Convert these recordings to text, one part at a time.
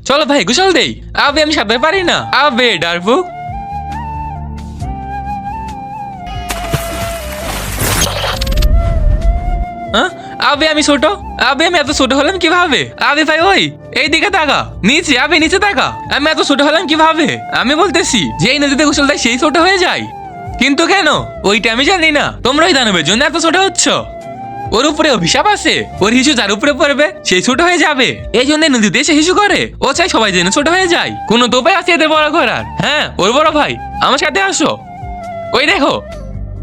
চলো ভাই গোসল দেই। আবে আমি সাঁতার পারি না। আবে ডারবো। আবে আমি ছোট। আবে আমি এত ছোট হলাম কিভাবে? আবে ভাই ওই এই দিকে তাকা, নিচে আবে নিচে তাকা। আমি এত ছোট হলাম কিভাবে? আমি বলতেছি যে এই নদীতে গোসল দেয় সেই ছোট হয়ে যায়, কিন্তু কেন ওইটা আমি জানি না। তোমরা ওই দানবের জন্য এত ছোট হচ্ছ। ওর উপরে অভিশাপ আছে, ওর হিসু যার উপরে পড়বে সেই ছোট হয়ে যাবে। এই জন্য নদীতে এসে হিসু করে। ও চাই সবাই যেন ছোট হয়ে যায়। কোনো তো উপায় আছে এদের বড় করার? হ্যাঁ ওর বড় ভাই আমার সাথে আসো। ওই দেখো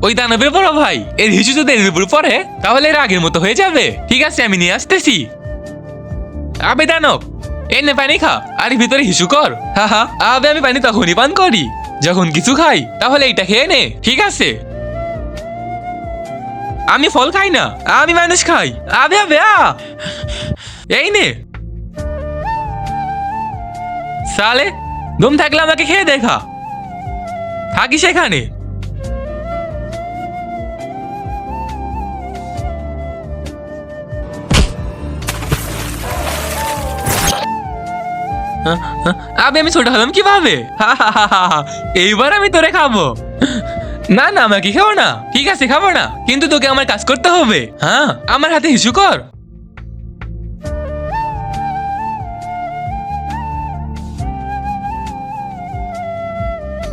ওই দানবের বড় ভাই, এর হিসু যদি এর উপর পড়ে তাহলে এর আগের মতো হয়ে যাবে। ঠিক আছে আমি নিয়ে আসতেছি। আবে দানব এনে পানি খা আর ভিতরে হিসু কর। হা হা। আবে আমি পানি তখনই পান করি যখন কিছু খাই, তাহলে এইটা খেয়ে নে। ঠিক আছে আমি ফল খাই না, আমি মানুষ খাই। আবে আবে এই নে। সালে দম থাকলে আমাকে খেয়ে দেখা। থাকি সেখানে। আবে আমি ছোট হলাম কিভাবে? এইবার আমি তোরে খাবো। না না আমাকে খাবো না। ঠিক আছে খাবো না, কিন্তু তোকে আমার কাজ করতে হবে। হ্যাঁ আমার হাতে হিসু কর।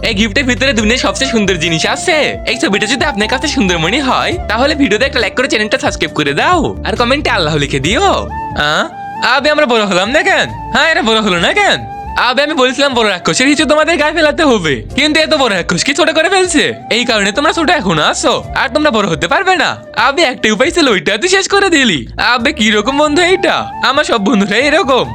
এই গিফটের ভিতরে দুনিয়ার সবচেয়ে সুন্দর জিনিস আছে। এই ছবিটা যদি আপনার কাছে সুন্দর মনে হয় তাহলে ভিডিওতে একটা লাইক করে চ্যানেলটা সাবস্ক্রাইব করে দাও আর কমেন্টে আল্লাহ লিখে দিও। আবে আমরা বড় হলাম না কেন? হ্যাঁ এরা বড় হলো না কেন? আবে আমি বলেছিলাম বড় রাক্ষসের হিসু তোমাদের গায়ে ফেলাতে হবে, কিন্তু এত বড় রাক্ষস কি ছোট করে ফেলছে। এই কারণে তোমরা ছোট এখনো আছো আর তোমরা বড় হতে পারবে না। আবে একটা উপায় ছিল ওইটা তুই শেষ করে দিলি। আবে কিরকম বন্ধু এইটা? আমার সব বন্ধুরা এরকম।